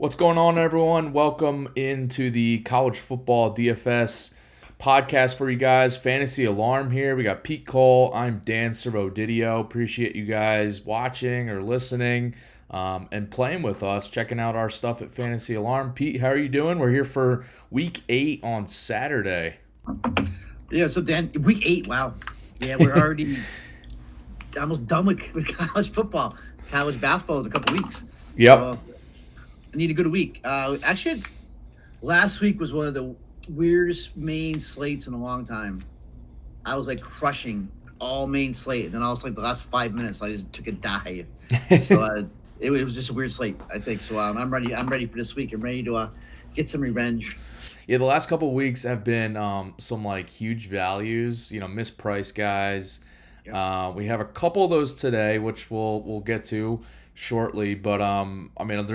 What's going on, everyone? Welcome into the College Football DFS podcast for you guys. Fantasy Alarm here. We got Pete Cole. I'm Dan Servodidio. Appreciate you guys watching or listening and playing with us, checking out our stuff at Fantasy Alarm. Pete, how are you doing? We're here for Week 8 on Saturday. Yeah, so Dan, Week 8, wow. Yeah, we're already almost done with college football, college basketball in a couple weeks. Yep. So, I need a good week. Actually, last week was one of the weirdest main slates in a long time. I was like crushing all main slate, and then I was like the last 5 minutes, I just took a dive. So it was just a weird slate, I think. So I'm ready. I'm ready for this week. I'm ready to get some revenge. Yeah, the last couple of weeks have been some like huge values, mispriced guys. Yep. We have a couple of those today, which we'll get to shortly. But I mean,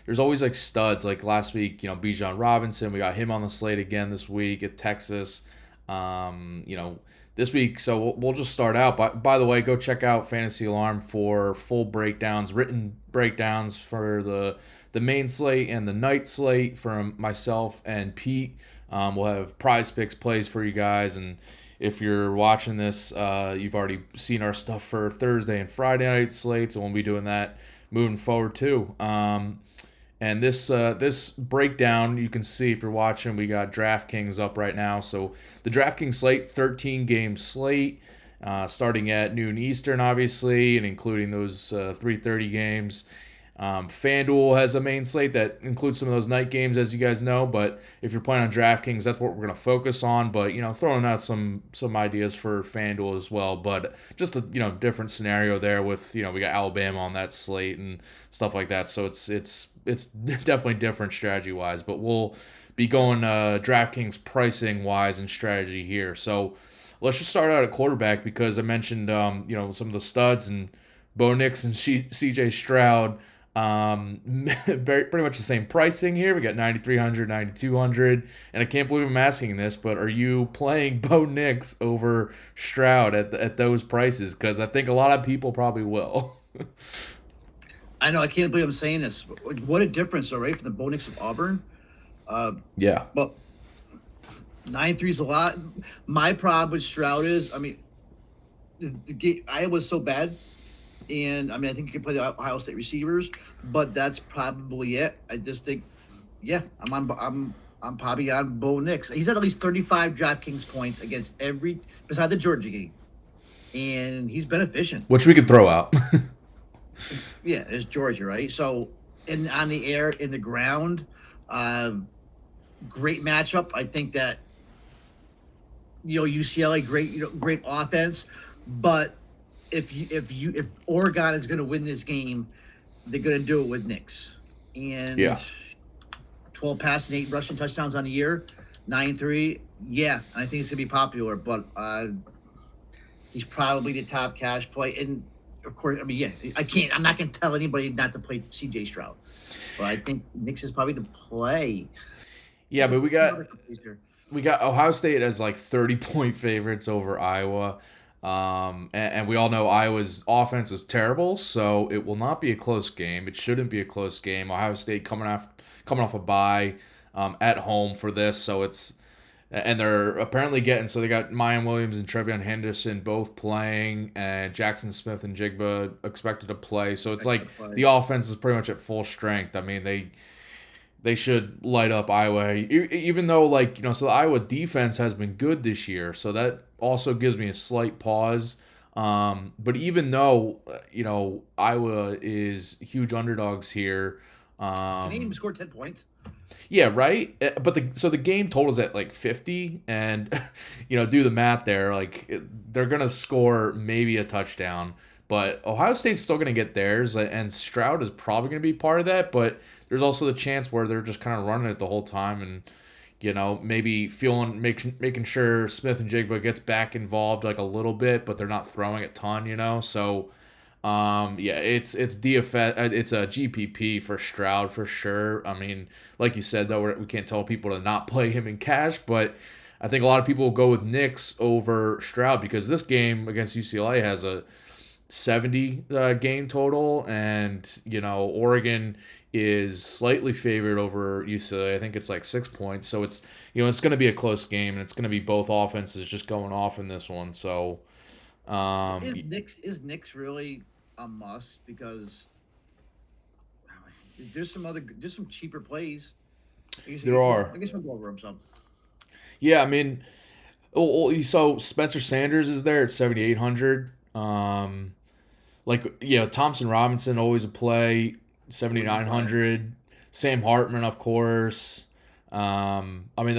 there's always like studs. Like last week, Bijan Robinson, we got him on the slate again this week at Texas. This week, so we'll just start out. By the way, go check out Fantasy Alarm for full breakdowns, written breakdowns for the main slate and the night slate from myself and Pete. We'll have prize picks plays for you guys, and if you're watching this, you've already seen our stuff for Thursday and Friday night slates, and we'll be doing that moving forward too. And this breakdown, you can see if you're watching, we got DraftKings up right now. So the DraftKings slate, 13-game slate, starting at noon Eastern, obviously, and including those 3:30 games. FanDuel has a main slate that includes some of those night games, as you guys know. But if you're playing on DraftKings, that's what we're going to focus on. But throwing out some ideas for FanDuel as well. But just a different scenario there with we got Alabama on that slate and stuff like that. So it's definitely different strategy wise. But we'll be going DraftKings pricing wise and strategy here. So let's just start out at quarterback because I mentioned some of the studs and Bo Nix and CJ Stroud. Pretty much the same pricing here. We got 9,300, 9,200, and I can't believe I'm asking this, but are you playing Bo Nix over Stroud at those prices? Because I think a lot of people probably will. I know. I can't believe I'm saying this. What a difference, all right, for the Bo Nix of Auburn. Yeah. But 9-3 is a lot. My problem with Stroud is, I mean, Iowa's so bad. And I mean, I think you can play the Ohio State receivers, but that's probably it. I just think, yeah, I'm probably on Bo Nix. He's at least 35 DraftKings points against beside the Georgia game, and he's been efficient. Which we could throw out. Yeah, it's Georgia, right? So, and on the air, in the ground, great matchup. I think that UCLA, great offense, but if Oregon is going to win this game, they're going to do it with Nix. And Yeah. 12 passing, 8 rushing touchdowns on the year, 9-3. Yeah, I think it's going to be popular, but he's probably the top cash play. And of course, I mean, yeah, I'm not going to tell anybody not to play CJ Stroud, but I think Nix is probably the play. Yeah, but we got Ohio State as like 30-point favorites over Iowa. And we all know Iowa's offense is terrible, so it will not be a close game. It shouldn't be a close game. Ohio State coming off a bye at home for this, and they're apparently so they got Mayan Williams and Trevion Henderson both playing, and Jackson Smith and Jigba expected to play. So it's like the offense is pretty much at full strength. I mean, they should light up Iowa, even though so the Iowa defense has been good this year, so that also gives me a slight pause. But even though Iowa is huge underdogs here, can they even score 10 points? Yeah, right. But the game totals at like 50, and do the math there. Like they're gonna score maybe a touchdown, but Ohio State's still gonna get theirs, and Stroud is probably gonna be part of that. But there's also the chance where they're just kind of running it the whole time, and maybe making sure Smith and Jigba gets back involved like a little bit, but they're not throwing a ton. So it's DFS, it's a GPP for Stroud for sure. I mean, like you said though, we can't tell people to not play him in cash, but I think a lot of people will go with Nix over Stroud because this game against UCLA has a 70 game total, and Oregon is slightly favored over UCLA. I think it's like 6 points. So it's it's going to be a close game, and it's going to be both offenses just going off in this one. So Is Knicks really a must? Because there's some cheaper plays. there are. I guess we'll go over them some. Yeah, I mean, so Spencer Sanders is there at 7,800. Thompson Robinson always a play, Who do you play? 7,900. Sam Hartman, of course. I mean,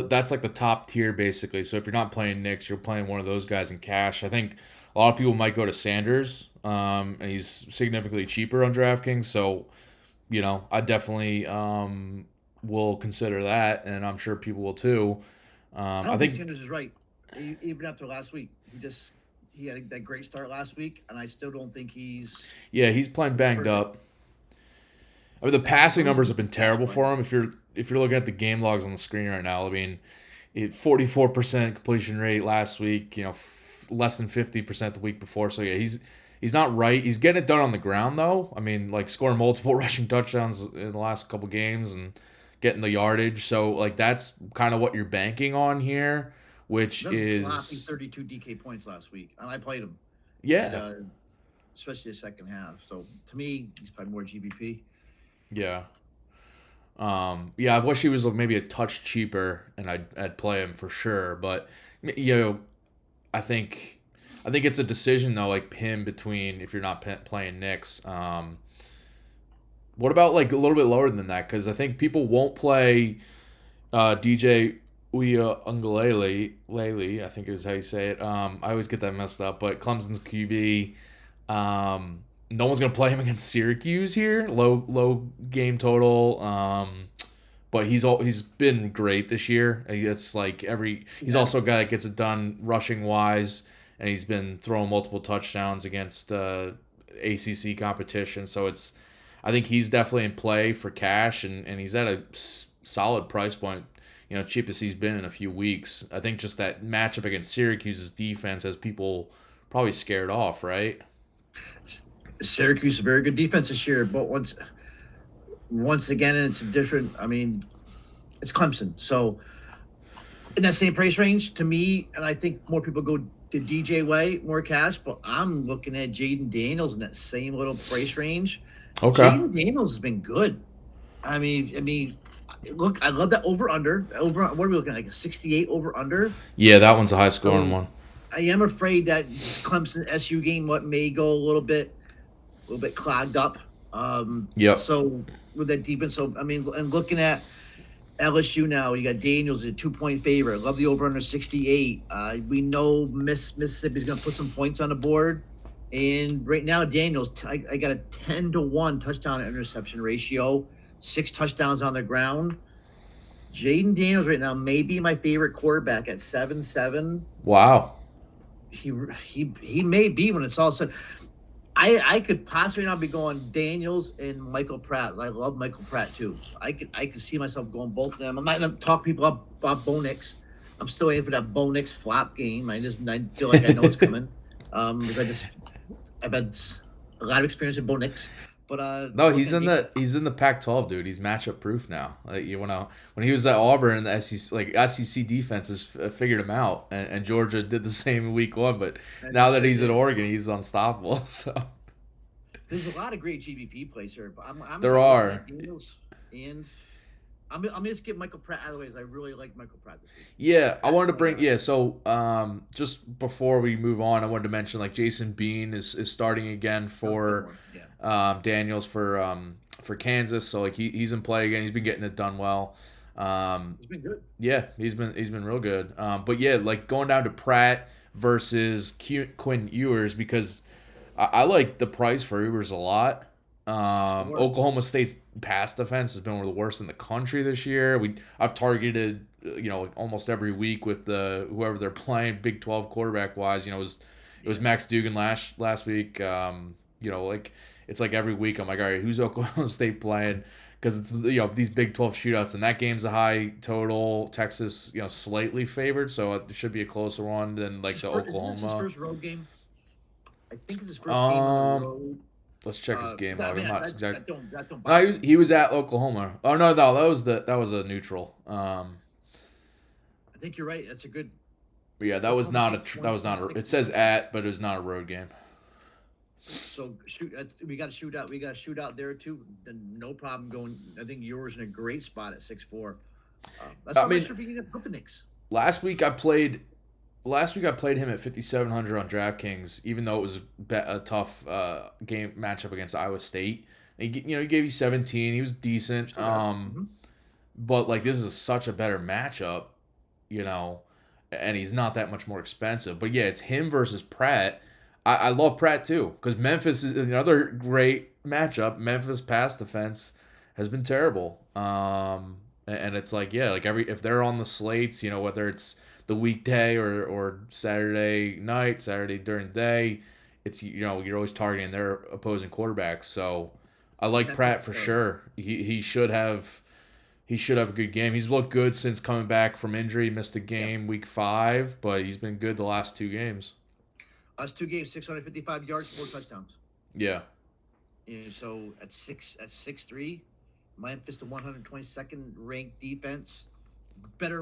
that's like the top tier basically. So if you're not playing Knicks, you're playing one of those guys in cash. I think a lot of people might go to Sanders, and he's significantly cheaper on DraftKings. So I definitely will consider that, and I'm sure people will too. I I don't think think, Sanders is right. Even after last week, he had that great start last week, and I still don't think he's yeah, he's playing banged perfect. up. I mean, the passing Who's numbers the have been cash terrible play? for him. If you're looking at the game logs on the screen right now, I mean, 44% completion rate last week. Less than 50% the week before. So yeah, he's not right. He's getting it done on the ground though. I mean, like scoring multiple rushing touchdowns in the last couple games and getting the yardage. So like that's kind of what you're banking on here, which He doesn't sloppy is 32 DK points last week, and I played him, and yeah, especially the second half. So to me, he's probably more GBP. yeah. Yeah, I wish he was maybe a touch cheaper, and I'd play him for sure. But I think it's a decision though, like him between if you're not playing Knicks. What about like a little bit lower than that? Because I think people won't play DJ Uiagalelei. I think is how you say it. I always get that messed up, but Clemson's QB. No one's gonna play him against Syracuse here. Low game total. But he's been great this year. It's like he's Yeah, also a guy that gets it done rushing wise, and he's been throwing multiple touchdowns against ACC competition. So I think he's definitely in play for cash, and he's at a solid price point. Cheapest he's been in a few weeks. I think just that matchup against Syracuse's defense has people probably scared off, right? Syracuse is a very good defense this year, but once again, it's a different. I mean, it's Clemson, so in that same price range to me, and I think more people go the DJ way, more cash, but I'm looking at Jaden Daniels in that same little price range. Okay. Jaden Daniels has been good. Look, I love that over under. Over what are we looking at? Like a 68 over under. Yeah, that one's a high scoring So one. I am afraid that Clemson SU game may go a little bit clogged up. Yep. So with that defense, so I mean, and looking at LSU now, you got Daniels a 2 point favorite. Love the over under 68. We know Mississippi's going to put some points on the board, and right now Daniels, I got a 10-1 touchdown to interception ratio, 6 touchdowns on the ground. Jaden Daniels right now may be my favorite quarterback at 7-7. Wow. He may be when it's all said. I could possibly not be going Daniels and Michael Pratt. I love Michael Pratt too. I could see myself going both of them. I'm not gonna talk people up about Bo Nix. I'm still waiting for that Bo Nix flop game. I feel like I know it's coming. Because I've had a lot of experience with Bo Nix. But No, he's in the Pac-12, dude. He's matchup proof now. Like when he was at Auburn, the SEC defenses figured him out, and Georgia did the same in week 1. But now that he's at Oregon, he's unstoppable. So there's a lot of great GBP plays here, but I'm there just looking are. at Daniels, and I'm gonna just get Michael Pratt out of the way. I really like Michael Pratt this week. Yeah, I wanted to bring So just before we move on, I wanted to mention like Jason Bean is starting again for Yeah. Daniels for Kansas. So like he's in play again. He's been getting it done well. He's been good. Yeah, he's been real good. But yeah, like going down to Pratt versus Quinn Ewers because I like the price for Ewers a lot. Sure. Oklahoma State's pass defense has been one of the worst in the country this year. I've targeted like almost every week with whoever they're playing Big 12 quarterback wise. It was Max Duggan last week. Like it's like every week I'm like, all right, who's Oklahoma State playing? Because it's these Big 12 shootouts, and that game's a high total. Texas slightly favored, so it should be a closer one than like the Is this his Oklahoma. first road game? I think it's his first game on the Um, road. Let's check his game log. I'm not exactly. That don't No, bother me. he was at Oklahoma. Oh no, that was a neutral. I think you're right. That's a good. Yeah, that was Oklahoma not State that was not a. 26 It says at, but it was not a road game. So shoot, we got to shoot out. We got to shoot out there too. Then no problem going. I think yours in a great spot at 6'4". That's not sure if you can put the Knicks. Last week I played him at 5,700 on DraftKings, even though it was a tough game matchup against Iowa State. He gave you 17. He was decent. But like this is such a better matchup, and he's not that much more expensive. But yeah, it's him versus Pratt. I love Pratt too because Memphis is another great matchup. Memphis pass defense has been terrible. And it's like, yeah, like if they're on the slates, whether it's the weekday or Saturday night, Saturday during the day, it's you're always targeting their opposing quarterbacks. So I like Pratt for sure. He should have a good game. He's looked good since coming back from injury. He missed a game week 5, but he's been good the last 2 games. Last 2 games, 655 yards, 4 touchdowns. Yeah. And so at 6'3", Memphis the 122nd ranked defense,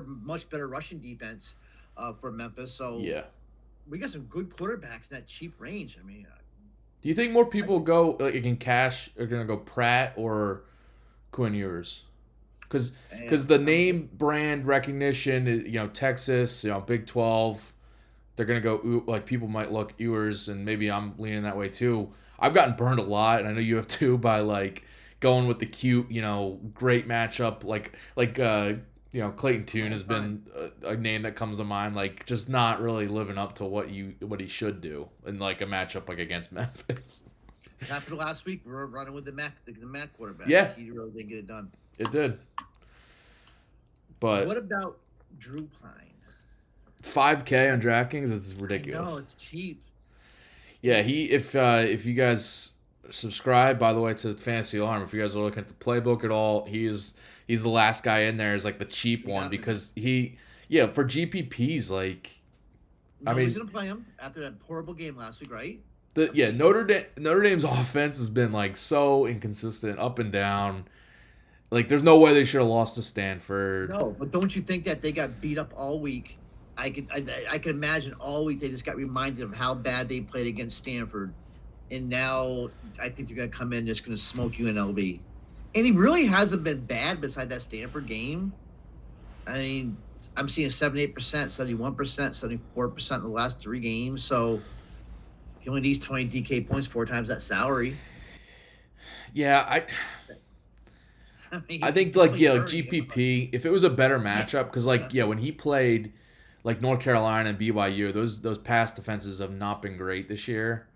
much better rushing defense for Memphis. So yeah, we got some good quarterbacks in that cheap range. I mean, do you think more people go in cash are going to go Pratt or Quinn Ewers? Because the name brand recognition is Texas, Big 12. They're going to go, like, people might look Ewers, and maybe I'm leaning that way too. I've gotten burned a lot, and I know you have too, by, like, going with the cute, great matchup. Like Clayton Tune has been a name that comes to mind, like, just not really living up to what he should do in, like, a matchup, like, against Memphis. It happened last week. We were running with the Mac quarterback. Yeah. He really didn't get it done. It did. But what about Drew Pine? 5K on DraftKings, it's ridiculous. No, it's cheap. Yeah, if you guys subscribe, by the way, to Fantasy Alarm, if you guys are looking at the playbook at all, he's the last guy in there is like the cheap one because for GPPs, like, he's gonna play him after that horrible game last week, right? Notre Dame's offense has been like so inconsistent, up and down. Like, there's no way they should have lost to Stanford. No, but don't you think that they got beat up all week? I could imagine all week they just got reminded of how bad they played against Stanford, and now I think they're gonna come in just gonna smoke you in LB. And he really hasn't been bad beside that Stanford game. I mean, I'm seeing 78%, 71%, 74% in the last 3 games. So he only needs 20 DK points 4 times that salary. Yeah, I think like GPP, if it was a better matchup, because when he played like North Carolina and BYU, those pass defenses have not been great this year.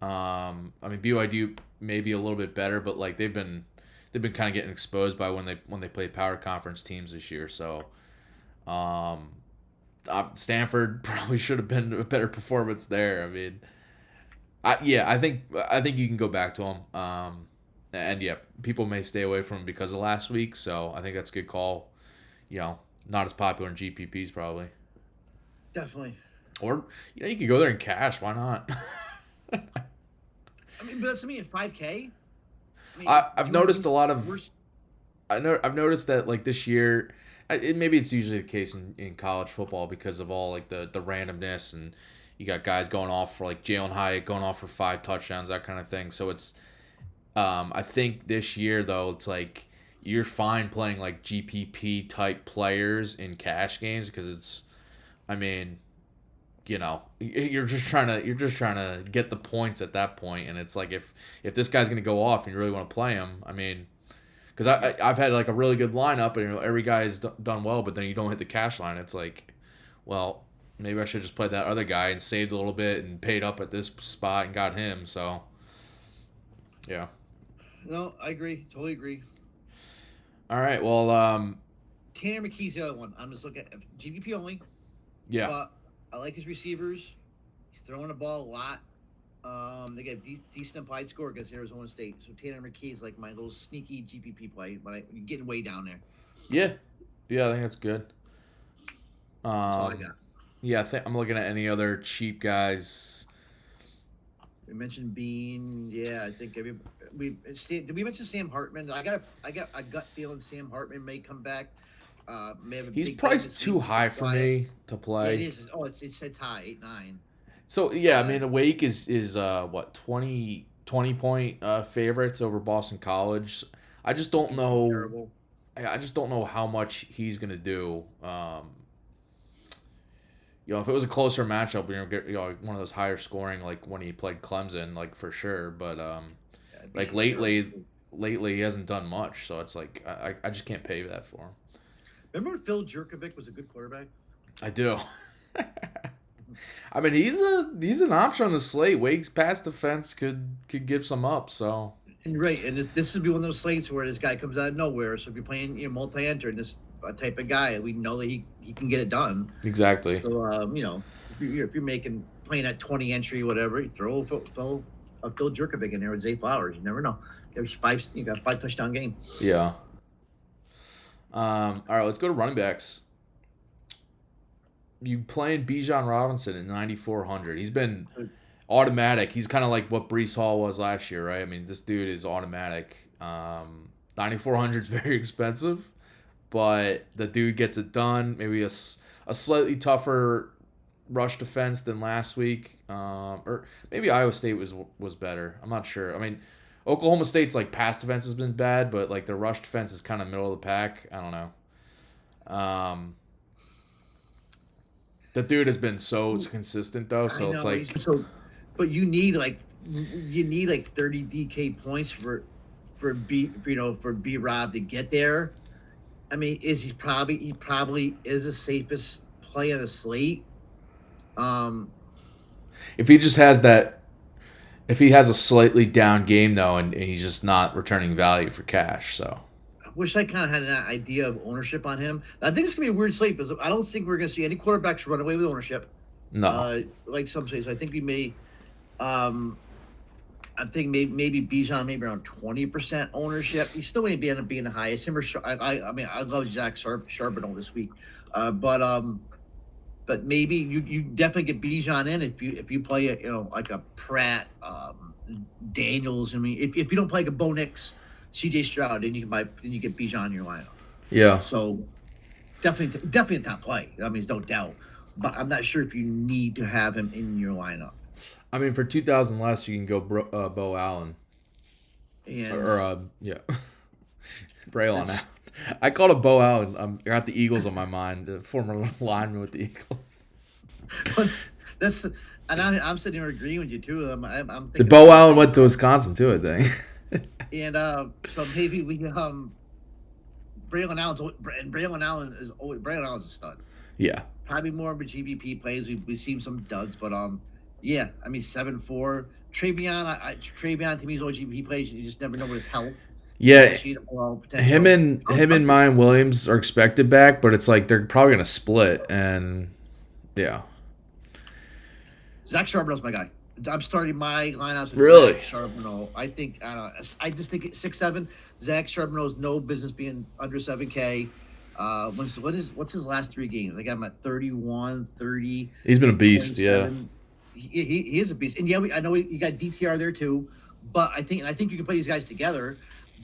I mean, BYU may be a little bit better, but like they've been kind of getting exposed by when they play power conference teams this year. So Stanford probably should have been a better performance there. I mean, I think you can go back to him. And yeah, people may stay away from him because of last week. So I think that's a good call. Not as popular in GPPs probably. Definitely. Or you could go there in cash. Why not? I mean, but that's me at 5K. I've noticed a lot of. I've noticed that like this year, maybe it's usually the case in college football because of all like the randomness, and you got guys going off for like Jalen Hyatt going off for 5 touchdowns, that kind of thing. So it's, I think this year though it's like you're fine playing like GPP type players in cash games because it's, I mean, you're just trying to get the points at that point, and it's like if this guy's gonna go off and you really want to play him, I mean, because I've had like a really good lineup and every guy has done well, but then you don't hit the cash line. It's like, well, maybe I should just play that other guy and saved a little bit and paid up at this spot and got him. So, yeah. No, I agree. Totally agree. All right. Well, Tanner McKee's the other one. I'm just looking at GPP only. Yeah. But I like his receivers. He's throwing the ball a lot. They get decent implied score against Arizona State. So Tanner McKee is like my little sneaky GPP play, but you're getting way down there. Yeah. I think that's good. That's all I got. Yeah, I'm looking at any other cheap guys. We mentioned Bean. Yeah, I think did we mention Sam Hartman? I got a gut feeling Sam Hartman may come back. May have a He's big game priced this week. too high for Quiet. me to Yeah, it play. is. Oh, it's high 8-9. So yeah, I But mean, Wake is what 20 point favorites over Boston College. I just don't it's so know. terrible. I just don't know how much he's gonna do. If it was a closer matchup, get one of those higher scoring like when he played Clemson, like for sure. But Yeah, like Bean's terrible. lately he hasn't done much, so it's like I just can't pay that for him. Remember when Phil Jerkovic was a good quarterback? I do. I mean, he's an option on the slate. Wake's pass defense could give some up. So And right, and this would be one of those slates where this guy comes out of nowhere. So if you're playing multi-enter and this type of guy, we know that he can get it done. exactly. So if you're playing at 20 entry, whatever, you throw a Phil Jerkovic in there with Zay Flowers. You never know. You got 5 touchdown game. Yeah. All right, let's go to running backs. You playing Bijan Robinson at 9,400. He's been automatic. He's kind of like what Brees Hall was last year, right? I mean, this dude is automatic. 9,400 is very expensive, but the dude gets it done. Maybe a slightly tougher rush defense than last week, or maybe Iowa State was better. I'm not sure. I mean, Oklahoma State's like pass defense has been bad, but like their rush defense is kind of middle of the pack. I don't know. The dude has been so consistent though, so it's like but you need like 30 DK points for B Rob to get there. I mean, he probably is the safest play on the slate. if he just has that, if he has a slightly down game though, and he's just not returning value for cash, so. I wish I kind of had an idea of ownership on him. I think it's gonna be a weird slate because I don't think we're gonna see any quarterbacks run away with ownership. No. Like some say. So I think we may. I think maybe Bijan maybe around 20% ownership. He still may end up being the highest. Him or I mean I love Zach Charbonnet this week, but maybe you definitely get Bijan in if you play like a Pratt, Daniels. I mean if you don't play like a Bo Nix, CJ Stroud, then you get Bijan in your lineup. Yeah. So definitely a top play. I mean, there's no doubt. But I'm not sure if you need to have him in your lineup. I mean, for 2,000 less, you can go Bo Allen. And Braylon Allen. I called him Bo Allen. I got the Eagles on my mind, the former lineman with the Eagles. I'm sitting here agreeing with you too. I'm thinking the Bo Allen went to Wisconsin too, I think. And so maybe we Braylon Allen's a stud. Yeah. Probably more of a GBP plays. We've seen some duds, but yeah. I mean 7-4. Travion to me is all GBP plays. You just never know what his health. Yeah. Him and Mayan Williams are expected back, but it's like they're probably gonna split, and yeah. Zach Charbonnet's my guy. I'm starting my lineups with Really? Zach Charbonnet. I just think 6-7. Zach Charbonnet's no business being under 7K. What's his last 3 games? I got him at 31, 30. He's been a beast, 27. Yeah. He is a beast. And yeah, I know you got DTR there too, but I think you can play these guys together.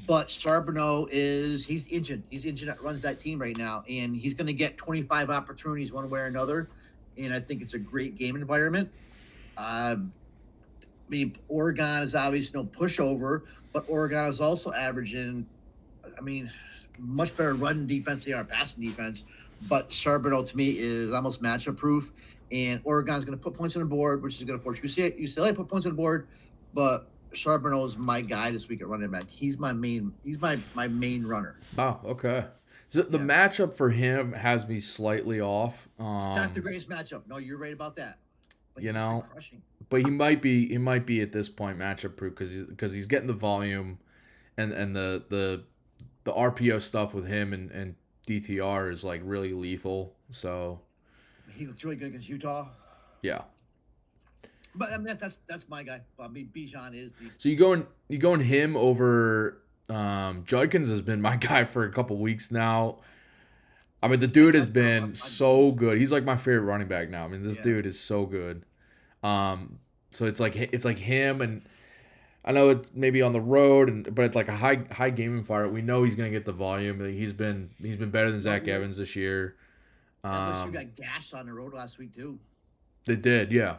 But Charbonnet he's engine that runs that team right now, and he's going to get 25 opportunities one way or another. And I think it's a great game environment. I mean, Oregon is obviously no pushover, but Oregon is also averaging, much better run defense than they are passing defense. But Charbonnet to me is almost matchup proof, and Oregon's going to put points on the board, which is going to force UCLA put points on the board. But Charbonnet is my guy this week at running back. He's my main runner. Oh, okay. So the matchup for him has me slightly off. It's not the greatest matchup. No, you're right about that. But but he might be at this point matchup proof because he's getting the volume, and the RPO stuff with him and DTR is like really lethal. So he was really good against Utah. Yeah. But I mean that's my guy. I mean Bijan is. So you going him over Judkins has been my guy for a couple weeks now. I mean, the dude has been so good. He's like my favorite running back now. I mean, this dude is so good. So it's like him, and I know it's maybe on the road, but it's like a high gaming fire. We know he's gonna get the volume. He's been better than Zach Evans this year. LSU got gashed on the road last week too. They did, yeah.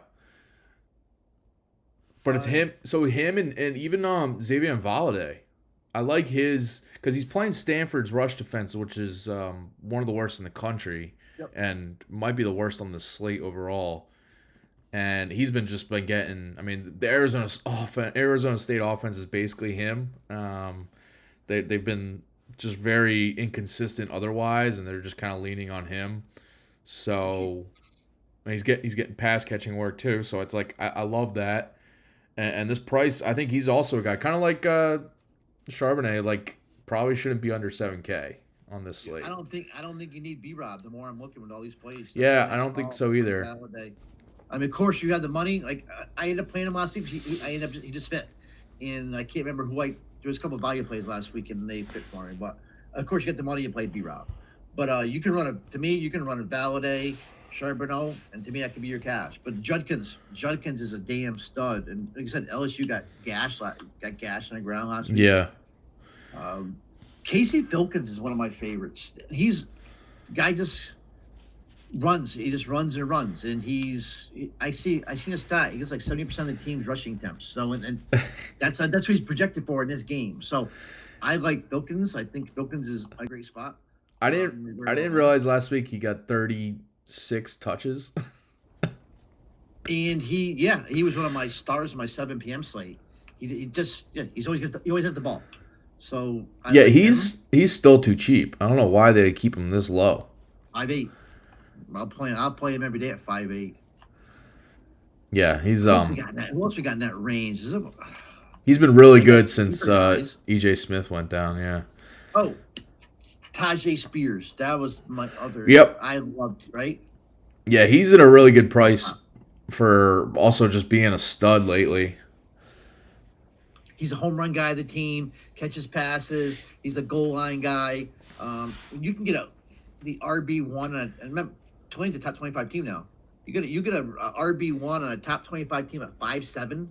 But it's Uh, him. So him and even Xavier Valade. I like his because he's playing Stanford's rush defense, which is one of the worst in the country, Yep. and might be the worst on the slate overall. And he's been getting. I mean, the Arizona State offense is basically him. They've been just very inconsistent otherwise, and they're just kind of leaning on him. So and he's getting pass catching work too. So it's like I love that. And this price, I think he's also a guy kind of like Charbonnet. Like probably shouldn't be under 7K on this slate. I don't think you need B-Rob. The more I'm looking with all these plays. Yeah, I don't think so either. I mean, of course, you had the money. Like I ended up playing him last week. He just fit, and I can't remember who there was a couple of value plays last week, and they fit for me. But of course, you get the money. You played B-Rob, but you can run a Valade, Charbonneau, and to me that could be your cash. But Judkins is a damn stud, and like I said, LSU got gashed on the ground last week. Yeah. Casey Filkins is one of my favorites. The guy just runs. He just runs and runs, and I seen a stat. He gets like 70% of the team's rushing attempts. So and that's what he's projected for in this game. So I like Filkins. I think Filkins is a great spot. I didn't realize last week he got 36 touches. And he was one of my stars in my 7 p.m. slate. He always has the ball. So he's still too cheap. I don't know why they keep him this low. 5'8". I'll play him every day at 5'8". Yeah, he's Who else we got in that range? He's been really good since EJ Smith went down. Yeah. Oh, Tajay Spears. That was my other. Yep. I loved, right? Yeah, he's at a really good price for also just being a stud lately. He's a home run guy of the team, catches passes. He's a goal line guy. You can get the RB1 and remember, 20's a top 25 team now. You get a RB1 on a top 25 team at 5'7".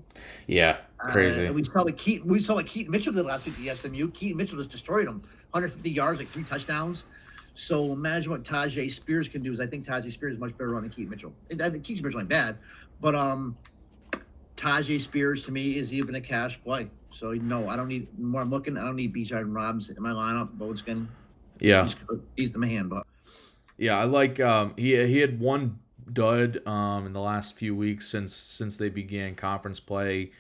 Yeah, crazy. And we saw what Keaton Mitchell did last week at SMU. Keaton Mitchell just destroyed him, 150 yards, like 3 touchdowns. So imagine what Tajay Spears can do. I think Tajay Spears is much better running Keaton Mitchell. I think Keaton Mitchell ain't bad, but Tajay Spears to me is even a cash play. So no, I don't need more. I don't need Bijan Robinson in my lineup. Boatskin. Yeah, he's the man. But yeah, I like he had one dud in the last few weeks since they began conference play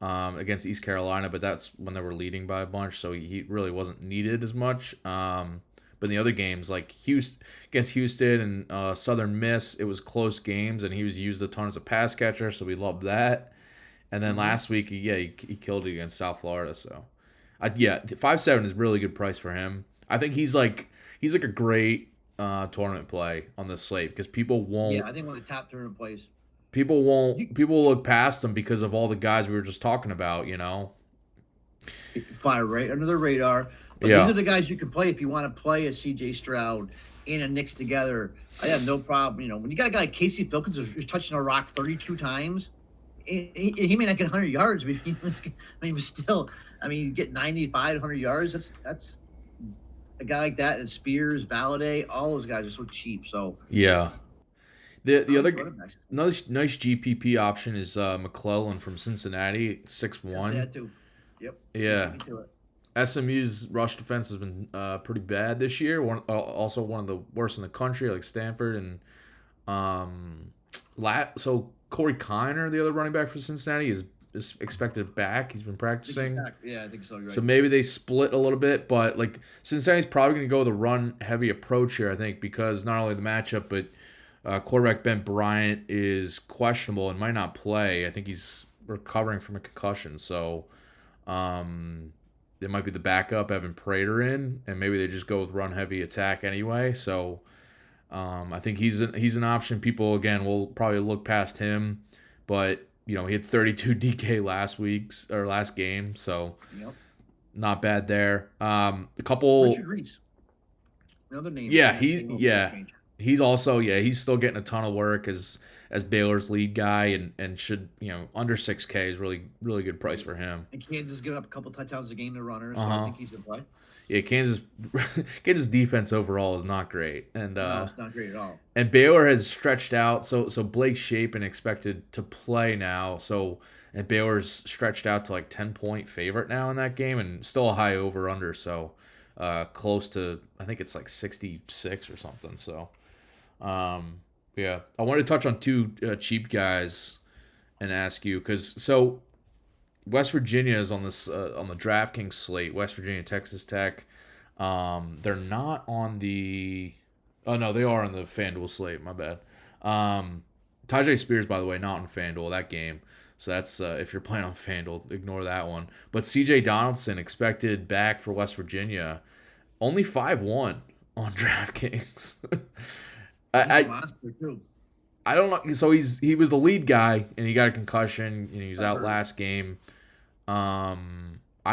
against East Carolina, but that's when they were leading by a bunch, so he really wasn't needed as much. But in the other games, like against Houston and Southern Miss, it was close games, and he was used a ton as a pass catcher, so we loved that. And then last week, he killed it against South Florida. So, 5.7 is really good price for him. I think he's like a great tournament play on this slate because people won't. Yeah, I think one of the top tournament plays. People won't. People will look past him because of all the guys we were just talking about. You know, fly right under the radar. But these are the guys you can play if you want to play a C.J. Stroud and a Knicks together. I have no problem. You know, when you got a guy like Casey Filkins who's touching a rock 32 times. He may not get 100 yards, but you get 95, 100 yards. That's a guy like that. And Spears, Valade, all those guys are so cheap. So yeah, the other nice GPP option is McClellan from Cincinnati, 6'1". That too. Yep. Yeah. SMU's rush defense has been pretty bad this year. Also one of the worst in the country, like Stanford and so. Corey Kiner, the other running back for Cincinnati, is expected back. He's been practicing. Yeah, I think so. Right. So maybe they split a little bit, but like Cincinnati's probably going to go with a run-heavy approach here, I think, because not only the matchup, but quarterback Ben Bryant is questionable and might not play. I think he's recovering from a concussion, so it might be the backup Evan Prater in, and maybe they just go with run-heavy attack anyway. So. I think he's an option. People again will probably look past him, but he had 32 DK last game, so not bad there. A couple. Richard Reese, another name. Yeah, he's also he's still getting a ton of work as as Baylor's lead guy, and should under 6K is really good price for him. And Kansas giving up a couple touchdowns a game to runners, so Uh-huh. I think he's gonna play. Yeah, Kansas defense overall is not great, and No, it's not great at all. and Baylor has stretched out. So Blake Shapen expected to play now. And Baylor's stretched out to like 10-point favorite now in that game, and still a high over under. So close to, I think it's like 66 or something. So yeah, I wanted to touch on two cheap guys and ask you because West Virginia is on this on the DraftKings slate. West Virginia, Texas Tech. They're not on the. Oh no, they are on the FanDuel slate. My bad. Tajay Spears, by the way, not on FanDuel that game. So that's if you're playing on FanDuel, ignore that one. But C.J. Donaldson expected back for West Virginia, only 5-1 on DraftKings. I don't know. So he was the lead guy, and he got a concussion, and he was out last game. I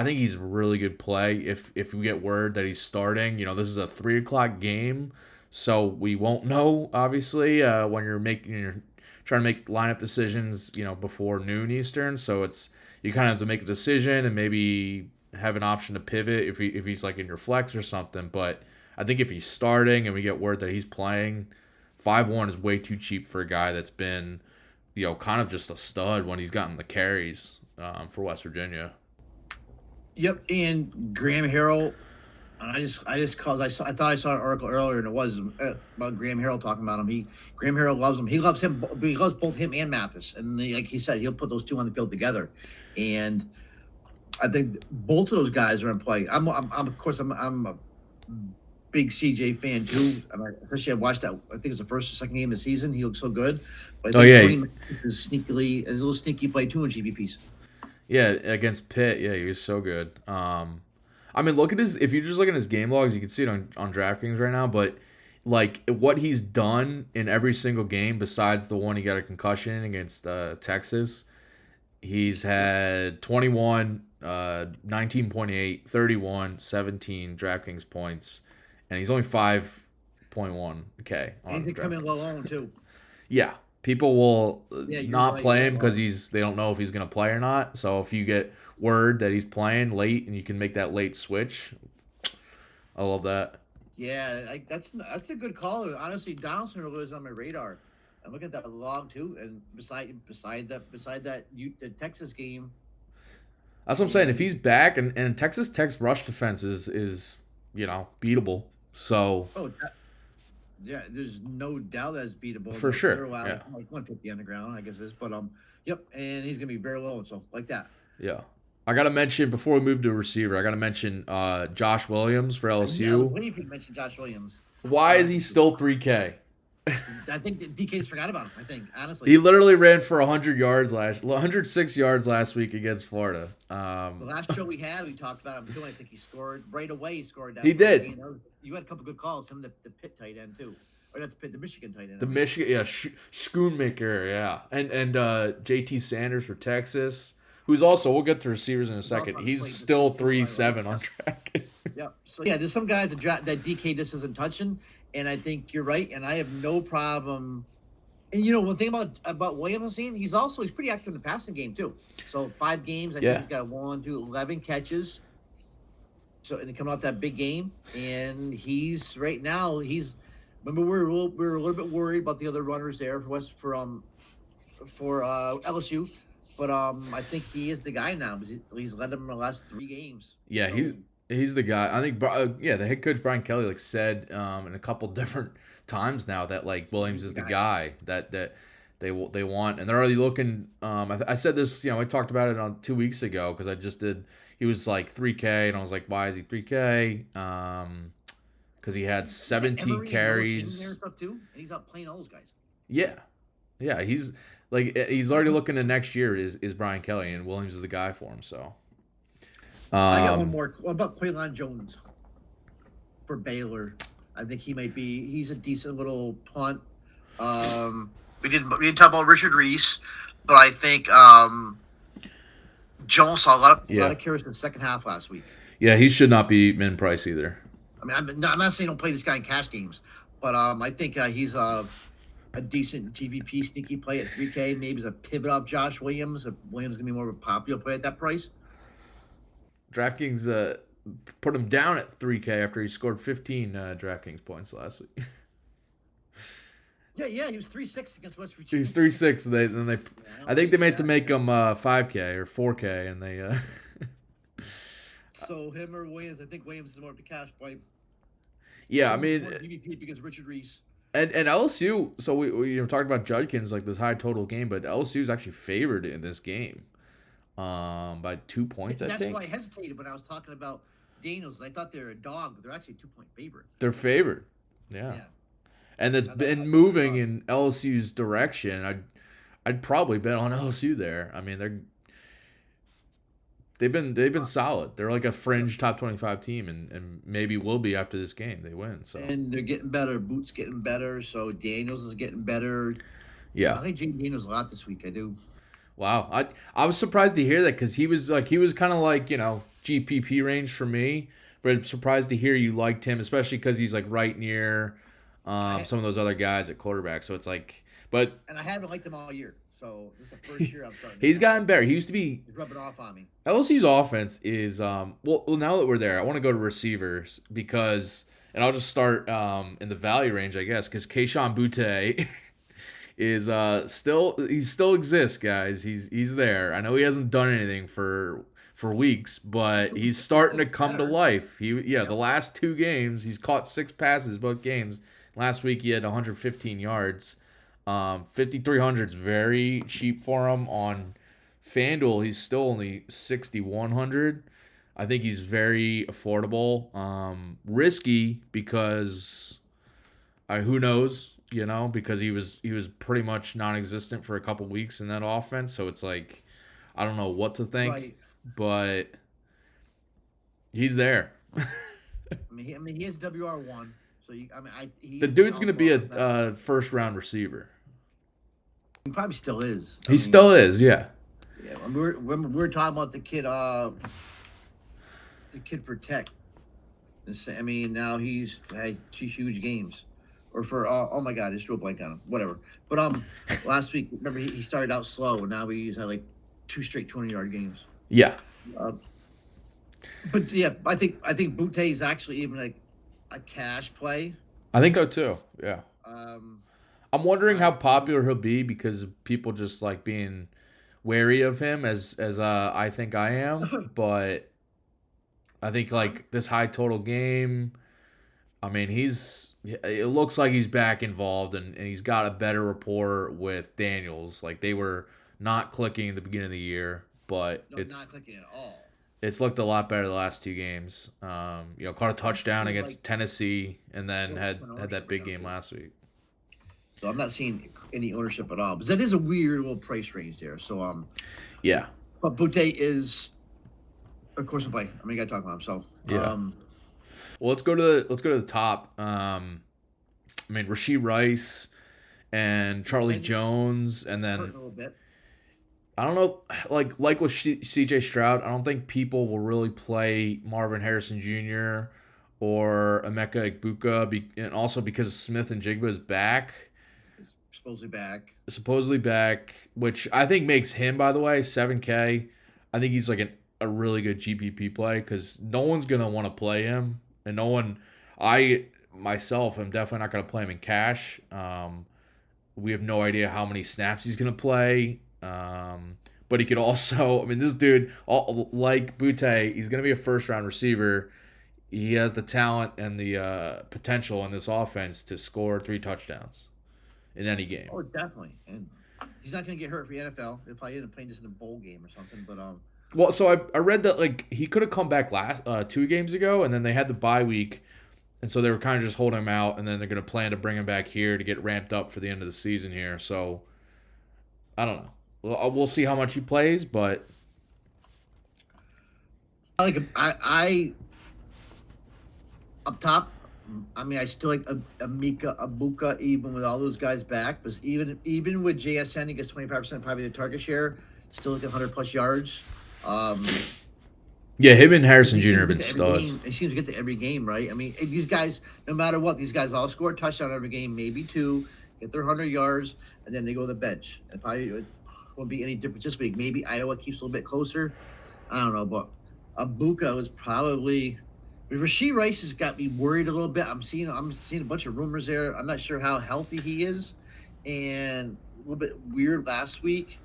think he's a really good play. If we get word that he's starting, this is a 3:00 game, so we won't know obviously when you're trying to make lineup decisions, before noon Eastern. So you kind of have to make a decision and maybe have an option to pivot if he's like in your flex or something. But I think if he's starting and we get word that he's playing, 5-1 is way too cheap for a guy that's been, kind of just a stud when he's gotten the carries for West Virginia. Yep, and Graham Harrell. I thought I saw an article earlier, and it was about Graham Harrell talking about him. Graham Harrell loves him. He loves him. He loves both him and Mathis. And like he said, he'll put those two on the field together. And I think both of those guys are in play. I'm of course a big CJ fan too. Especially I watched that. I think it was the first or second game of the season. He looked so good. But Is a little sneaky play too in GPPs. Yeah, against Pitt. Yeah, he was so good. Look at if you just look at his game logs, you can see it on DraftKings right now, but like what he's done in every single game besides the one he got a concussion in against Texas, he's had 21, 19.8, 31, 17 DraftKings points, and he's only 5.1K. And he's coming low on too. Yeah. People will not play him because they don't know if he's going to play or not. So if you get word that he's playing late and you can make that late switch, I love that. Yeah, that's a good call. Honestly, Donaldson was on my radar. I look at that log too, and beside that the Texas game. That's what I'm saying. If he's back and Texas Tech's rush defense is beatable. So. Yeah, there's no doubt that's beatable. For sure. Yeah. Like 150 on the ground, I guess it is. But yep, and he's gonna be very low, so like that. Yeah. I gotta mention before we move to a receiver, I gotta mention Josh Williams for LSU. What do you mention Josh Williams? Why is he still 3K? I think DK's forgot about him. I think honestly, he literally ran for 106 yards last week against Florida. The last show we had, we talked about him too. I think he scored right away. He scored that. He did. You had a couple good calls. Him, the Pitt tight end too, or that's the Michigan tight end. The Michigan, Schoonmaker, yeah, and JT Sanders for Texas, who's also, we'll get to receivers in a second. He's still 3-7 on track. Yep. So yeah, there's some guys that DK just isn't touching. And I think you're right, and I have no problem. And one thing about Williams, he's pretty active in the passing game too. So 5 games, I think he's got 11 catches. So and coming off that big game, and he's right now remember we were a little bit worried about the other runners there for LSU, but I think he is the guy now. He's led them in the last 3 games. Yeah, so, He's the guy. I think, the head coach Brian Kelly said in a couple different times now that Williams is the guy that they want, and they're already looking. I said this, I talked about it on 2 weeks ago because I just did. He was 3K, and I was like, why is he 3K? Because he had 17 carries. He's up playing all those guys. Yeah. He's already looking to next year. Is Brian Kelly, and Williams is the guy for him. So. I got one more. What about Quaylon Jones for Baylor? I think he might be. He's a decent little punt. We didn't talk about Richard Reese, but I think Jones saw a lot of carries in the second half last week. Yeah, he should not be min price either. I mean, I'm not saying don't play this guy in cash games, but I think he's. I a decent GPP sneaky play at 3K. Maybe as a pivot off Josh Williams. If Williams is gonna be more of a popular play at that price. DraftKings put him down at 3K after he scored 15 DraftKings points last week. Yeah, he was 3-6 against West Virginia. He's 3-6. I think they meant to make him 5K or 4K, and they. So him or Williams? I think Williams is more of a cash play. Yeah, I mean, GPP because Richard Reese and LSU. So we talked about Judkins, like this high total game, but LSU is actually favored in this game, by 2 points. That's I think why I hesitated when I was talking about Daniels. I thought they're a dog, but they're actually a 2-point favorite. They're favored. Yeah. And it's been moving in LSU's direction. I'd probably bet on LSU there. I mean, they've been solid. They're like a fringe top 25 team, and maybe will be after this game. They win. So and they're getting better. Boots getting better. So Daniels is getting better. Yeah, I like Jay Daniels a lot this week. I do. Wow, I was surprised to hear that because he was kind of like GPP range for me, but I'm surprised to hear you liked him, especially because he's like right near some of those other guys at quarterback. So it's like, but and I haven't liked him all year. So this is the first year I'm starting. He's gotten better. He used to be. He's rubbing off on me. LSU's offense is well. Now that we're there, I want to go to receivers because, and I'll just start in the value range, I guess, because Kayshon Boutte is he still exists, guys. He's there. I know he hasn't done anything for weeks, but he's starting to come to life. The last 2 games he's caught 6 passes both games. Last week he had 115 yards. 5,300 is very cheap for him on FanDuel. He's still only 6,100. I think he's very affordable. Risky because who knows, because he was pretty much non-existent for a couple weeks in that offense. So it's like I don't know what to think, but he's there. I mean, he has WR1. So the dude's going to be a first-round receiver. He probably still is. He still is, yeah. Yeah, we were talking about the kid for Tech. I mean, now he's had 2 huge games, or for oh my God, I just drew a blank on him. Whatever. But last week, remember he started out slow, and now he's had like 2 straight 20-yard games. Yeah. But yeah, I think Boutte is actually even like a cash play. I think so too. Yeah. I'm wondering how popular he'll be because of people just like being wary of him as I think I am, but I think like this high total game, I mean it looks like he's back involved and he's got a better rapport with Daniels. Like they were not clicking at the beginning of the year, but it's not clicking at all. It's looked a lot better the last 2 games. Caught a touchdown against Tennessee and then had that big game last week. So I'm not seeing any ownership at all. But that is a weird little price range there. So yeah. But Boutte is of course a play. I mean, you gotta talk about him. So yeah. Well, let's go to the top. Rashee Rice and Charlie Jones, and then a little bit. I don't know, like with C.J. Stroud, I don't think people will really play Marvin Harrison Jr. or Emeka Egbuka, and also because Smith and Jigba is back. Supposedly back, which I think makes him, by the way, 7K. I think he's like a really good GPP play because no one's going to want to play him, and I myself am definitely not going to play him in cash. We have no idea how many snaps he's going to play. But he could also, this dude, like Boutte, he's going to be a first-round receiver. He has the talent and the potential in this offense to score 3 touchdowns in any game. Oh, definitely. And he's not going to get hurt for the NFL. He'll probably end up playing this in a bowl game or something. But well, so I read that like he could have come back last 2 games ago, and then they had the bye week, and so they were kind of just holding him out, and then they're going to plan to bring him back here to get ramped up for the end of the season here. So I don't know. We'll see how much he plays, but I up top. I still like Emeka Egbuka even with all those guys back. But even with JSN, he gets 25% probably the target share. Still like 100+ yards. Yeah, him and Harrison Jr. have been studs. He seems to get to every game, right? These guys, no matter what, these guys all score a touchdown every game, maybe 2. get their 100 yards, and then they go to the bench. If I won't be any difference this week. Maybe Iowa keeps a little bit closer. I don't know, but Abuka is probably. Rashee Rice has got me worried a little bit. I'm seeing a bunch of rumors there. I'm not sure how healthy he is, and a little bit weird last week.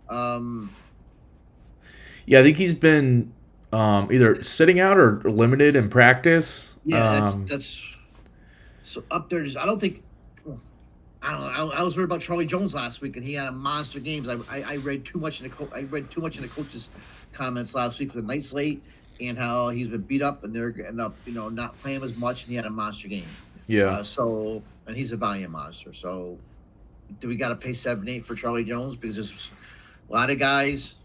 Yeah, I think he's been either sitting out or limited in practice. Yeah, that's so up there. I don't think. I don't know. I was worried about Charlie Jones last week, and he had a monster game. I read too much in the coach's comments last week for the night slate, and how he's been beat up, and they're getting up, not playing as much, and he had a monster game. Yeah. And he's a volume monster. So, do we got to pay 7-8 for Charlie Jones because there's a lot of guys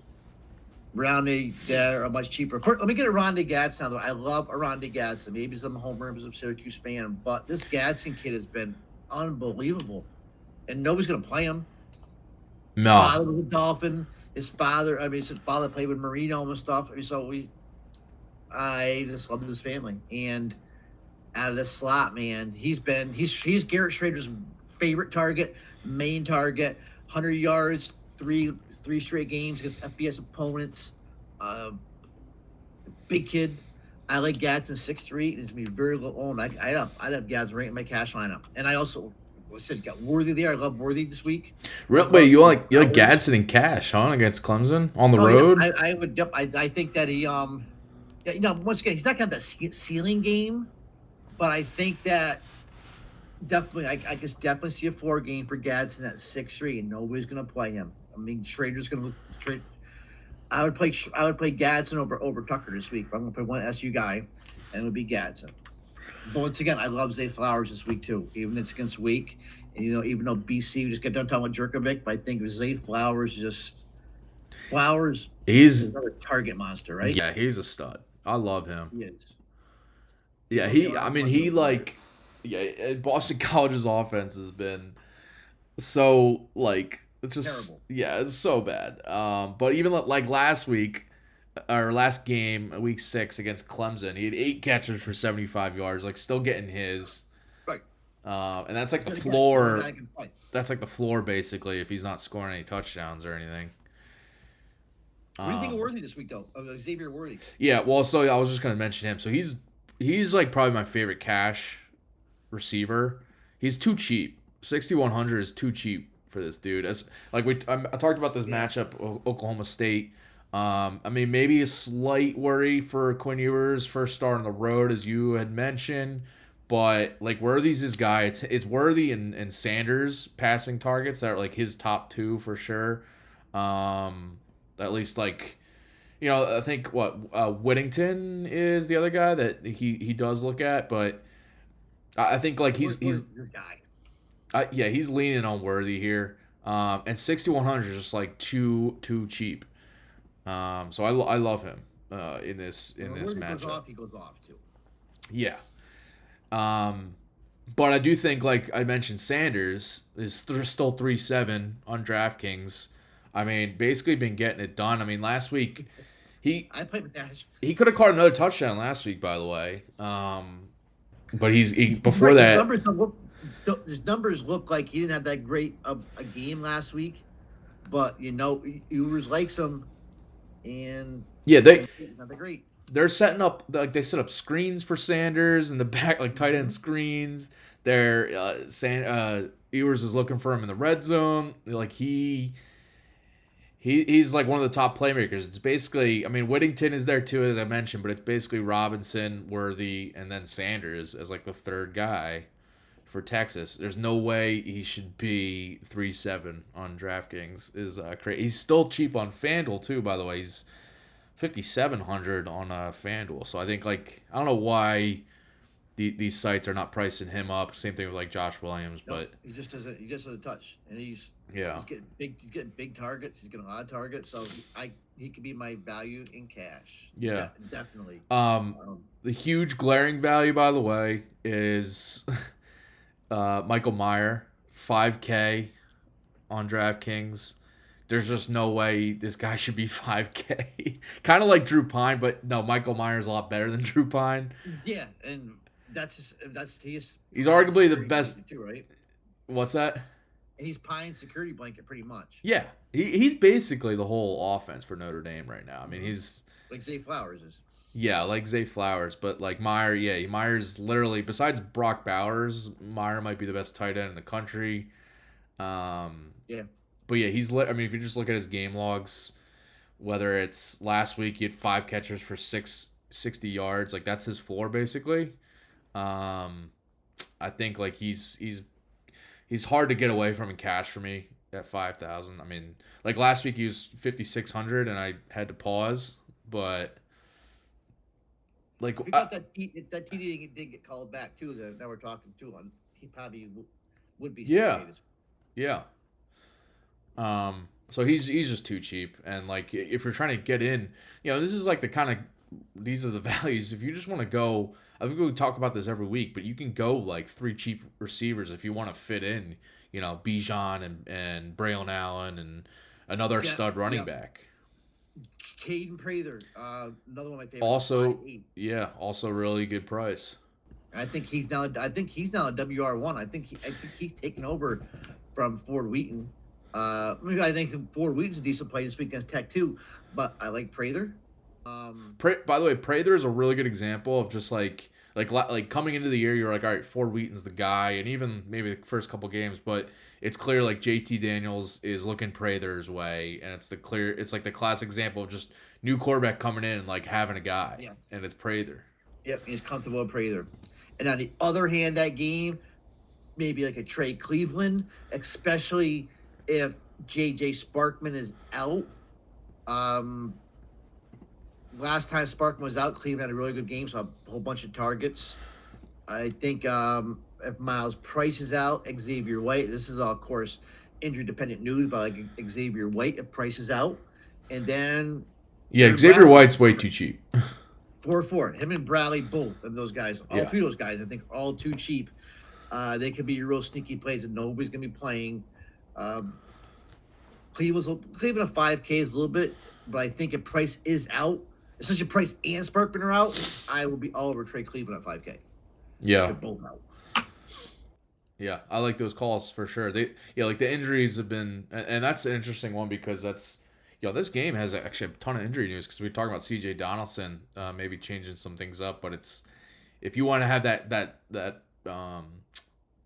around me that are much cheaper. Let me get Aronde Gadsden now, though. I love Aronde Gadsden. Maybe I'm a homer because I'm a Syracuse fan, but this Gadsden kid has been unbelievable, and nobody's gonna play him. No. His father was a Dolphin. His father played with Marino and stuff. I just love this family. And out of this slot, man, he's Garrett Schrader's favorite target, main target, 100 yards, three straight games against FBS opponents. Big kid. I like Gadsden 6'3", and it's gonna be very low owned. I'd have Gadsden right in my cash lineup. And I also said got Worthy there. I love Worthy this week. Wait, you like Gadsden in cash, huh? Against Clemson on the road? Yeah, I would. I think that he once again, he's not gonna have that ceiling game, but I think that definitely I just definitely see a floor game for Gadsden at 6'3", and nobody's gonna play him. I mean, Schrader's gonna trade. I would play Gadsden over Tucker this week. I'm gonna play one SU guy, and it would be Gadsden. But once again, I love Zay Flowers this week too. Even it's against Wake, and even though BC just get done talking about Jerkovic, but I think Zay Flowers he's another target monster, right? Yeah, he's a stud. I love him. He is. Yeah, Boston College's offense has been so it's just terrible. Yeah, it's so bad. But even like last week, or last game, week 6 against Clemson, he had 8 catches for 75 yards, still getting his. Right. And that's like the floor. That's like the floor basically if he's not scoring any touchdowns or anything. What do you think of Worthy this week though? Of Xavier Worthy? Yeah, well, so I was just gonna mention him. So he's like probably my favorite cash receiver. He's too cheap. 6,100 is too cheap for this dude. As I talked about this matchup, Oklahoma State. I mean, maybe a slight worry for Quinn Ewers' first start on the road, as you had mentioned. But Worthy's his guy. It's Worthy and Sanders passing targets that are his top 2 for sure. At least I think Whittington is the other guy that he does look at, but I think he's your guy. Yeah, he's leaning on Worthy here. And 6,100 is just too cheap. So I love him in this matchup. He goes off too. Yeah. But I do think I mentioned Sanders is still 3-7 on DraftKings. I mean, basically been getting it done. I mean, last week I played with Dash. He could have caught another touchdown last week, by the way. But before that. His numbers look like he didn't have that great of a game last week, but Ewers likes him, and yeah, not that great. They're setting up they set up screens for Sanders in the back, tight end screens. They're Ewers is looking for him in the red zone. He's one of the top playmakers. It's basically, I mean, Whittington is there too, as I mentioned, but it's basically Robinson, Worthy, and then Sanders as the third guy for Texas. There's no way he should be 3-7 on DraftKings. Is crazy. He's still cheap on FanDuel too, by the way. He's 5,700 on FanDuel. So I think I don't know why these sites are not pricing him up. Same thing with Josh Williams, but he just has a touch, and he's getting big targets. He's getting a lot of targets, so he could be my value in cash. Yeah, definitely. The huge glaring value, by the way, is Michael Mayer, 5K on DraftKings. There's just no way this guy should be 5K. Kind of like Drew Pine, but no, Michael Myers a lot better than Drew Pine. Yeah, and he's arguably the best too, right? What's that? And he's Pine's security blanket pretty much. Yeah, he's basically the whole offense for Notre Dame right now. I mean, he's like Zay Flowers is. Yeah, like Zay Flowers, but like Meyer, yeah, Meyer's literally besides Brock Bowers, Meyer might be the best tight end in the country. Yeah. But yeah, I mean, if you just look at his game logs, whether it's last week he had 5 catches for 60 yards, like that's his floor basically. I think like he's hard to get away from in cash for me at 5,000. I mean, like last week he was 5,600 and I had to pause, but like we got that TD did get called back too. That we're talking to on, he probably would be. Yeah. So he's just too cheap, and like if you're trying to get in, this is like these are the values. If you just want to go, I think we talk about this every week, but you can go like 3 cheap receivers if you want to fit in, Bijan and Braylon Allen and another stud running back. Caden Prather, another one of my favorites. Also really good price. I think he's now a WR1. I think he's taken over from Ford Wheaton. I think Ford Wheaton's a decent play this week against Tech too, but I like Prather. By the way, Prather is a really good example of just like coming into the year, you're like, all right, Ford Wheaton's the guy, and even maybe the first couple games, but it's clear like JT Daniels is looking Prather's way, and it's like the classic example of just new quarterback coming in and like having a guy, and it's Prather. Yep, he's comfortable with Prather. And on the other hand, that game, maybe like a Trey Cleveland, especially if J.J. Sparkman is out. Last time Sparkman was out, Cleveland had a really good game, so a whole bunch of targets. I think if Miles Price is out, Xavier White, this is all, of course, injury-dependent news, but like Xavier White, if Price is out. And then... Yeah, Xavier White's way too cheap. 4-4. Him and Bradley, both of those guys, all three of those guys, I think, are all too cheap. They could be real sneaky plays that nobody's going to be playing. Cleveland a 5K is a little bit, but I think if Price is out, especially if Price and Sparkman are out, I will be all over Trey Cleveland at 5K. Yeah. They're both out. Yeah, I like those calls for sure. Like the injuries have been, and that's an interesting one because that's, this game has actually a ton of injury news because we're talking about C.J. Donaldson maybe changing some things up, but it's, if you want to have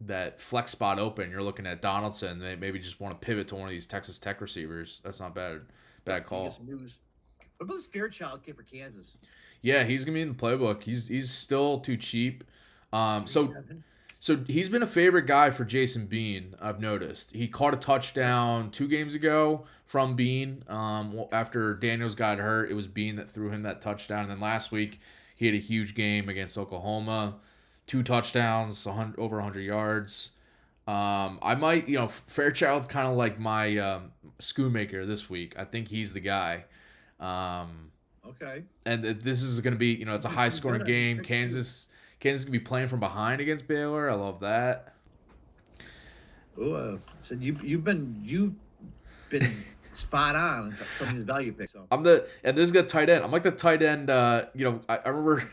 that flex spot open, you're looking at Donaldson. They maybe just want to pivot to one of these Texas Tech receivers. That's not bad call. What about this Fairchild kid for Kansas? Yeah, he's gonna be in the playbook. He's still too cheap. So he's been a favorite guy for Jason Bean. I've noticed he caught a touchdown 2 games ago from Bean. After Daniels got hurt, it was Bean that threw him that touchdown. And then last week he had a huge game against Oklahoma. 2 touchdowns, over 100 yards. I might, Fairchild's kind of like my Schoonmaker this week. I think he's the guy. Okay. And this is going to be, it's a high-scoring game. Kansas going to be playing from behind against Baylor. I love that. Oh, so you've been spot on some of these value picks. So. And this is a tight end. I'm like the tight end. I remember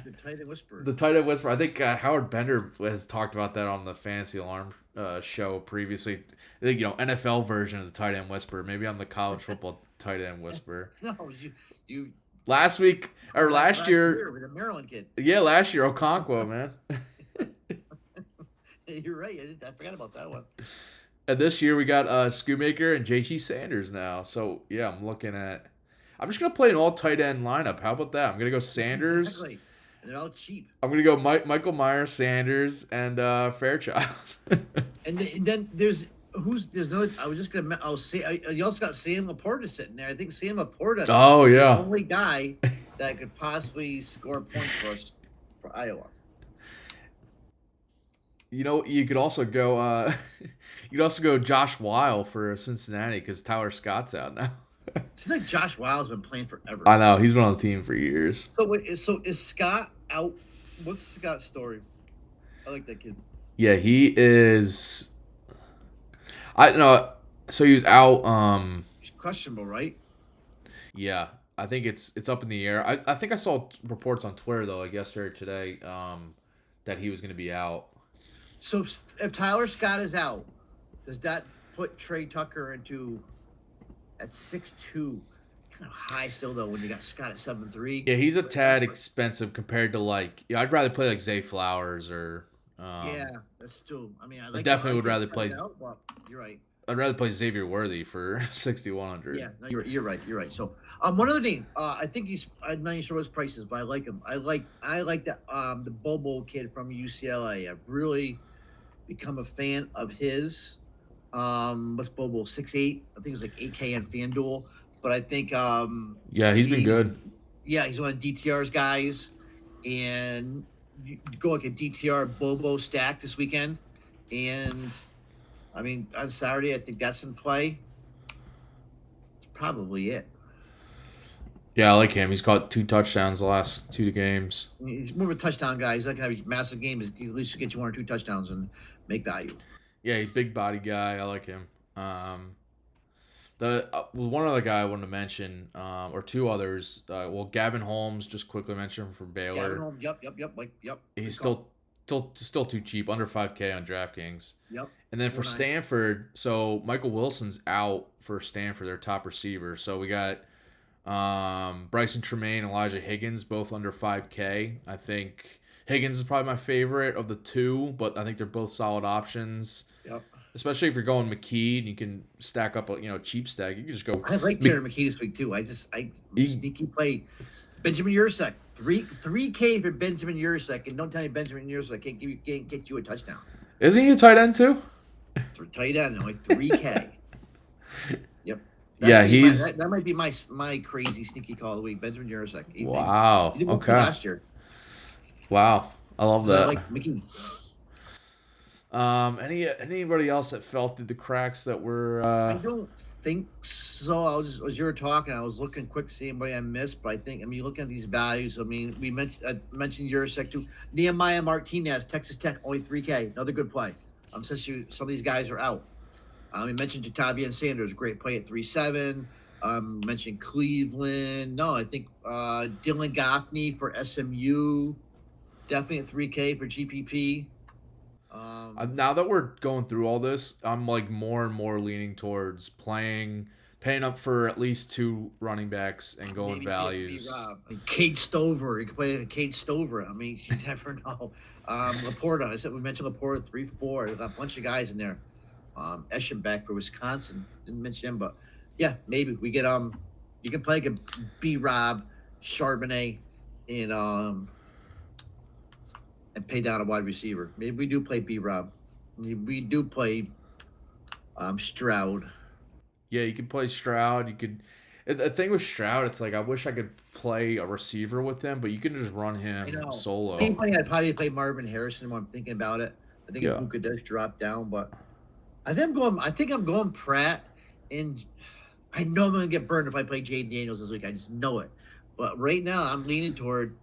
the tight end whisperer. The tight end whisperer. I think Howard Bender has talked about that on the Fantasy Alarm show previously. I think NFL version of the tight end whisperer. Maybe I'm the college football tight end whisperer. No, you. Last week or last year with a Maryland kid. Yeah, last year Okonkwo, man. You're right. I forgot about that one. And this year we got Schoonmaker and JT Sanders now. So yeah, I'm just gonna play an all tight end lineup. How about that? I'm gonna go Sanders. Exactly. And they're all cheap. I'm gonna go Michael Myers, Sanders, and Fairchild. and then there's no. I was just gonna. I'll say. You also got Sam Laporta sitting there. I think Sam Laporta. Is the only guy that could possibly score points for us for Iowa. You could also go. You could also go Josh Weil for Cincinnati because Tyler Scott's out now. Seems like Josh Weil's been playing forever. I know, he's been on the team for years. So is Scott out? What's Scott's story? I like that kid. Yeah, he is. I don't know. So he was out. He's questionable, right? Yeah, I think it's up in the air. I think I saw reports on Twitter though, like yesterday or today, that he was going to be out. So if Tyler Scott is out, Does that put Trey Tucker into at 6'2"? Kind of high still though when you got Scott at 7'3". Yeah, he's a tad expensive compared to I'd rather play like Zay Flowers or. Yeah, that's still. I mean, I I like. I definitely would like rather trying play. it out, but you're right. I'd rather play Xavier Worthy for 6,100. Yeah, no, you're right. You're right. So, one other name. I think I'm not even sure his prices, but I like him. I like that. The Bobo kid from UCLA. I've really become a fan of his. What's Bobo? 6'8". I think it was like 8K on FanDuel. But I think Yeah, he's been good. Yeah, he's one of DTR's guys, and you go like a DTR Bobo stack this weekend, and I mean on Saturday I think that's in play. That's probably it. Yeah, I like him. He's caught 2 touchdowns the last 2 games. I mean, he's more of a touchdown guy. He's not gonna have a massive game. He's at least get you 1 or 2 touchdowns and make value. Yeah, he's a big body guy. I like him. The one other guy I wanted to mention, or 2 others. Gavin Holmes, just quickly mention from Baylor. Gavin Holmes, yep. He's still too cheap, under 5K on DraftKings. Yep. And then for Stanford, so Michael Wilson's out for Stanford, their top receiver. So we got Bryson Tremaine, Elijah Higgins, both under 5K. I think Higgins is probably my favorite of the 2, but I think they're both solid options. Yep. Especially if you're going McKee and you can stack up a cheap stack. You can just go. I like Tanner McKee this week too. I sneaky play Benjamin Yurcek. 3K for Benjamin Yurcek, and don't tell me Benjamin Yurcek can't get you a touchdown. Isn't he a tight end too? For tight end, only 3K. Yep. That might be my crazy sneaky call of the week. Benjamin Yurcek. Wow. He did Okay. last year. Wow. I love that. I like McKee. Anybody else that fell through the cracks that were? I don't think so. As you were talking, I was looking quick to see anybody I missed, but I mean, looking at these values, I mean, I mentioned Yurcek too. Nehemiah Martinez, Texas Tech, only 3K, another good play. Since some of these guys are out. We mentioned Jatavian Sanders, great play at 3.7. Mentioned Cleveland. No, I think Dylan Goffney for SMU, definitely at 3K for GPP. Now that we're going through all this, I'm like more and more leaning towards paying up for at least 2 running backs and going values. Kate Stover, you can play Kate Stover. I mean, you never know. Laporta, we mentioned Laporta 3-4. There's a bunch of guys in there. Eschenbeck for Wisconsin, didn't mention him, but yeah, maybe we get you can play like a B-Rob, Charbonnet, and pay down a wide receiver. Maybe we do play B-Rob. We do play Stroud. Yeah, you can play Stroud. You could. The thing with Stroud, it's like I wish I could play a receiver with him, but you can just run him solo. I'd probably play Marvin Harrison when I'm thinking about it. I think Puka does drop down, but I think I'm going Pratt, and I know I'm going to get burned if I play Jaden Daniels this week. I just know it. But right now, I'm leaning toward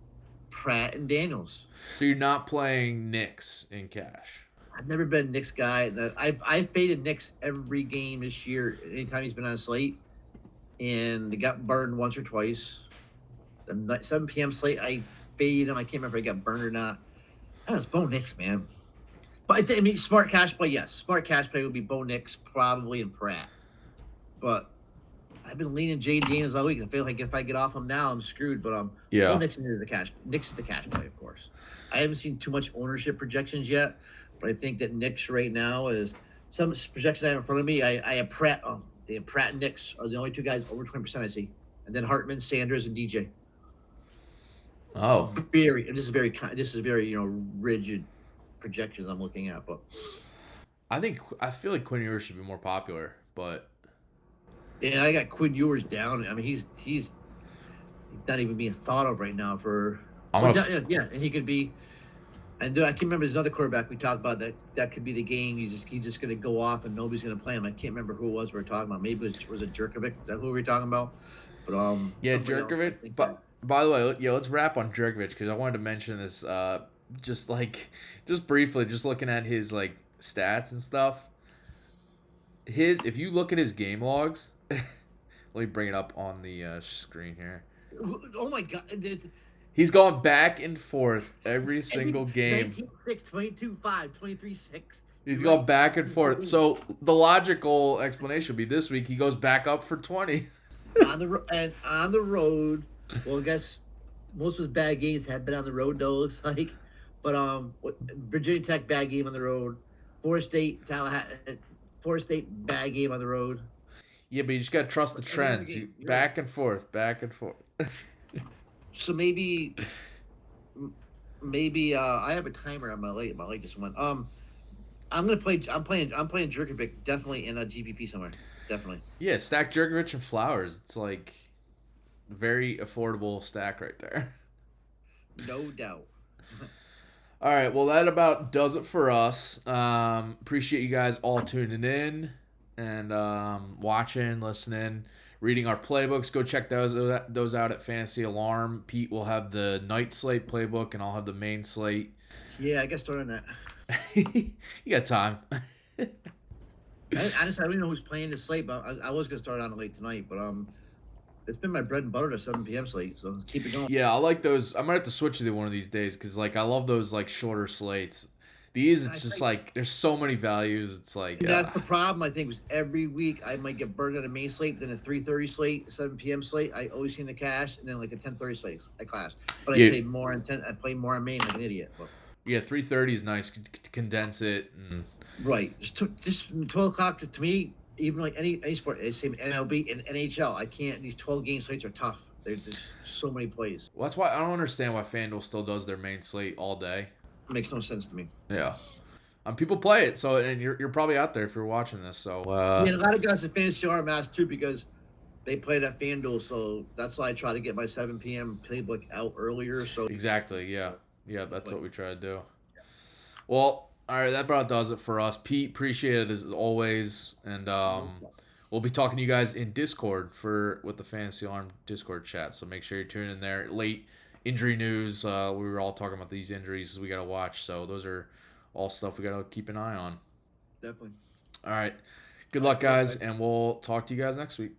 Pratt and Daniels. So you're not playing Knicks in cash? I've never been a Knicks guy. I've faded Knicks every game this year. Anytime he's been on slate, and they got burned once or twice. The 7 p.m. slate, I faded him. I can't remember if I got burned or not. That was Bo Nix, man. But I mean, smart cash play, yes. Smart cash play would be Bo Nix, probably, and Pratt. But I've been leaning Jay Daniels all week. I feel like if I get off him now, I'm screwed. But Bo Nix is the cash. Nix is the cash play, of course. I haven't seen too much ownership projections yet, but I think that Nix right now is some projections I have in front of me. I have Pratt. Pratt and Nix are the only 2 guys over 20% I see, and then Hartman, Sanders, and DJ. Oh, this is very rigid projections I'm looking at, but I feel like Quinn Ewers should be more popular, but I got Quinn Ewers down. I mean, he's not even being thought of right now for. And he could be. And I can't remember. There's another quarterback we talked about that could be the game. He's just going to go off and nobody's going to play him. I can't remember who it was we were talking about. Maybe was it Jerkovic? Is that who we were talking about? But Jerkovic. But by the way, let's wrap on Jerkovic because I wanted to mention this. Just briefly, just looking at his like stats and stuff. If you look at his game logs, let me bring it up on the screen here. Oh my God. He's gone back and forth every single game. 19-6, 22-5, 23-6. He's going back and forth. So the logical explanation would be this week he goes back up for 20. on the road. Well, I guess most of his bad games have been on the road, though. Looks like, but Virginia Tech bad game on the road. Florida State, bad game on the road. Yeah, but you just gotta trust the trends. Back and forth, back and forth. So maybe I have a timer on my latest one. I'm playing Djokovic definitely in a GPP somewhere. Definitely. Yeah, stack Djokovic and Flowers. It's like very affordable stack right there. No doubt. All right, well that about does it for us. Appreciate you guys all tuning in and watching, listening, reading our playbooks. Go check those out at Fantasy Alarm. Pete will have the night slate playbook, and I'll have the main slate. Yeah, I guess start on that. You got time. Honestly, I don't even know who's playing this slate, but I was gonna start on it late tonight. But it's been my bread and butter to 7 p.m. slate, so keep it going. Yeah, I like those. I might have to switch to one of these days because like I love those like shorter slates. These it's just like there's so many values. It's like that's the problem. I think was every week I might get burned on a main slate, then a 3:30 slate, 7 p.m. slate. I always seem to cash, and then like a 10:30 slate I clash. But I play more on I play more on main like an idiot. But. Yeah, 3:30 is nice. Condense it. And... Right. Just 12 o'clock to me. Even like any sport, same MLB and NHL. I can't. These 12 game slates are tough. There's so many plays. Well, that's why I don't understand why FanDuel still does their main slate all day. It makes no sense to me. Yeah. People play it, so and you're probably out there if you're watching this. So a lot of guys at Fantasy are asked too because they played at FanDuel, so that's why I try to get my 7 p.m. playbook out earlier. So exactly, yeah, that's what we try to do. Well, all right, that about does it for us. Pete, appreciate it as always, and we'll be talking to you guys in Discord with the Fantasy Alarm Discord chat. So make sure you're tuning in there. Late injury news. We were all talking about these injuries we got to watch. So those are all stuff we got to keep an eye on. Definitely. All right. Good luck, guys, and we'll talk to you guys next week.